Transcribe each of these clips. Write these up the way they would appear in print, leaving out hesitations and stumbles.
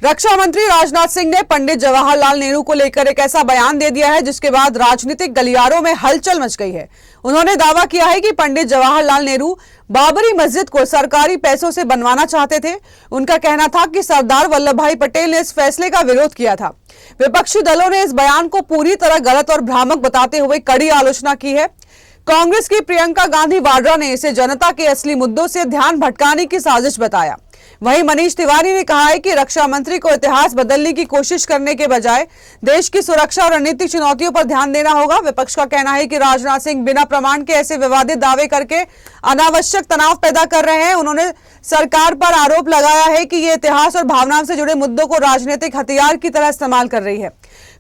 रक्षा मंत्री राजनाथ सिंह ने पंडित जवाहरलाल नेहरू को लेकर एक ऐसा बयान दे दिया है जिसके बाद राजनीतिक गलियारों में हलचल मच गई है। उन्होंने दावा किया है कि पंडित जवाहरलाल नेहरू बाबरी मस्जिद को सरकारी पैसों से बनवाना चाहते थे। उनका कहना था कि सरदार वल्लभ भाई पटेल ने इस फैसले का विरोध किया था। विपक्षी दलों ने इस बयान को पूरी तरह गलत और भ्रामक बताते हुए कड़ी आलोचना की है। कांग्रेस की प्रियंका गांधी वाड्रा ने इसे जनता के असली मुद्दों से ध्यान भटकाने की साजिश बताया। वहीं मनीष तिवारी ने कहा है कि रक्षा मंत्री को इतिहास बदलने की कोशिश करने के बजाय देश की सुरक्षा और रणनीतिक चुनौतियों पर ध्यान देना होगा। विपक्ष का कहना है कि राजनाथ सिंह बिना प्रमाण के ऐसे विवादित दावे करके अनावश्यक तनाव पैदा कर रहे हैं। उन्होंने सरकार पर आरोप लगाया है कि ये इतिहास और भावनाओं से जुड़े मुद्दों को राजनीतिक हथियार की तरह इस्तेमाल कर रही है।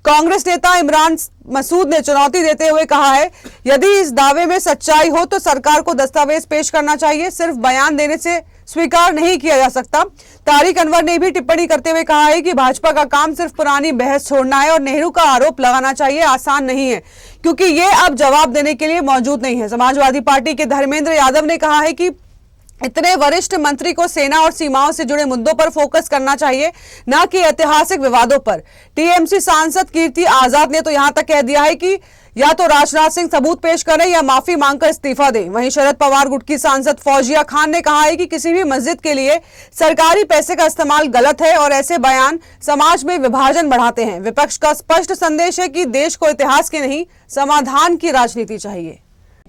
कांग्रेस नेता इमरान मसूद ने चुनौती देते हुए कहा है, यदि इस दावे में सच्चाई हो तो सरकार को दस्तावेज पेश करना चाहिए, सिर्फ बयान देने से स्वीकार नहीं किया जा सकता। तारिक अनवर ने भी टिप्पणी करते हुए कहा है कि भाजपा का काम सिर्फ पुरानी बहस छोड़ना है और नेहरू का आरोप लगाना चाहिए आसान नहीं है, क्योंकि ये अब जवाब देने के लिए मौजूद नहीं है। समाजवादी पार्टी के धर्मेंद्र यादव ने कहा है कि इतने वरिष्ठ मंत्री को सेना और सीमाओं से जुड़े मुद्दों पर फोकस करना चाहिए, न कि ऐतिहासिक विवादों पर। टीएमसी सांसद कीर्ति आजाद ने तो यहां तक कह दिया है कि या तो राजनाथ सिंह सबूत पेश करें या माफी मांगकर इस्तीफा दें। वहीं शरद पवार गुट की सांसद फौजिया खान ने कहा है कि किसी भी मस्जिद के लिए सरकारी पैसे का इस्तेमाल गलत है और ऐसे बयान समाज में विभाजन बढ़ाते हैं। विपक्ष का स्पष्ट संदेश है कि देश को इतिहास की नहीं, समाधान की राजनीति चाहिए।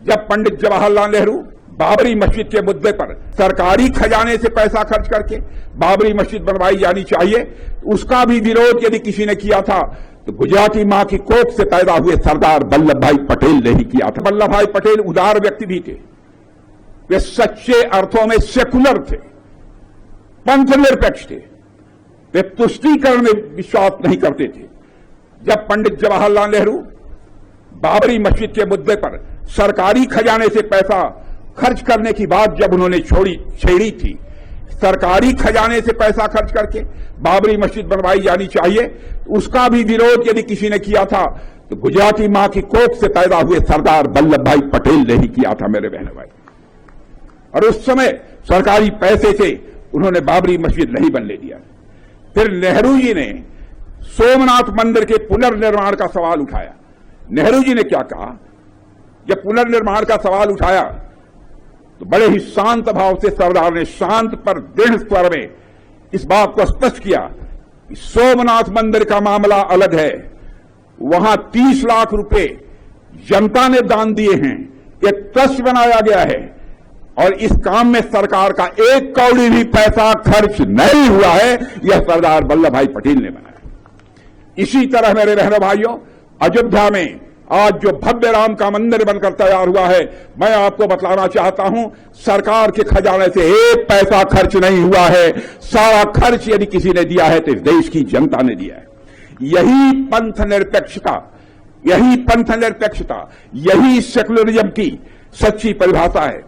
जब पंडित जवाहरलाल नेहरू बाबरी मस्जिद के मुद्दे पर सरकारी खजाने से पैसा खर्च करके बाबरी मस्जिद बनवाई जानी चाहिए, उसका भी विरोध यदि किसी ने किया था तो गुजराती मां की कोख से पैदा हुए सरदार वल्लभ भाई पटेल ने ही किया था। वल्लभ भाई पटेल उदार व्यक्ति भी थे, वे सच्चे अर्थों में सेकुलर थे, पंथ निरपेक्ष थे, वे तुष्टीकरण में विश्वास नहीं करते थे। जब पंडित जवाहरलाल नेहरू बाबरी मस्जिद के मुद्दे पर सरकारी खजाने से पैसा खर्च करने की बात जब उन्होंने छेड़ी थी, सरकारी खजाने से पैसा खर्च करके बाबरी मस्जिद बनवाई जानी चाहिए, उसका भी विरोध यदि किसी ने किया था तो गुजराती मां की कोख से पैदा हुए सरदार वल्लभ भाई पटेल ने ही किया था मेरे बहन भाई। और उस समय सरकारी पैसे से उन्होंने बाबरी मस्जिद नहीं बनने दिया। फिर नेहरू जी ने सोमनाथ मंदिर के पुनर्निर्माण का सवाल उठाया। नेहरू जी ने क्या कहा, जब पुनर्निर्माण का सवाल उठाया तो बड़े ही शांत भाव से सरदार ने शांत पर दृढ़ स्वर में इस बात को स्पष्ट किया कि सोमनाथ मंदिर का मामला अलग है, वहां 30 लाख रुपए जनता ने दान दिए हैं, एक ट्रस्ट बनाया गया है और इस काम में सरकार का एक कौड़ी भी पैसा खर्च नहीं हुआ है, यह सरदार वल्लभ भाई पटेल ने बनाया। इसी तरह मेरे बहनों भाइयों, अयोध्या में आज जो भव्य राम का मंदिर बनकर तैयार हुआ है, मैं आपको बतलाना चाहता हूं, सरकार के खजाने से एक पैसा खर्च नहीं हुआ है। सारा खर्च यदि किसी ने दिया है तो इस देश की जनता ने दिया है। यही पंथ निरपेक्षता, यही सेकुलरिज्म की सच्ची परिभाषा है।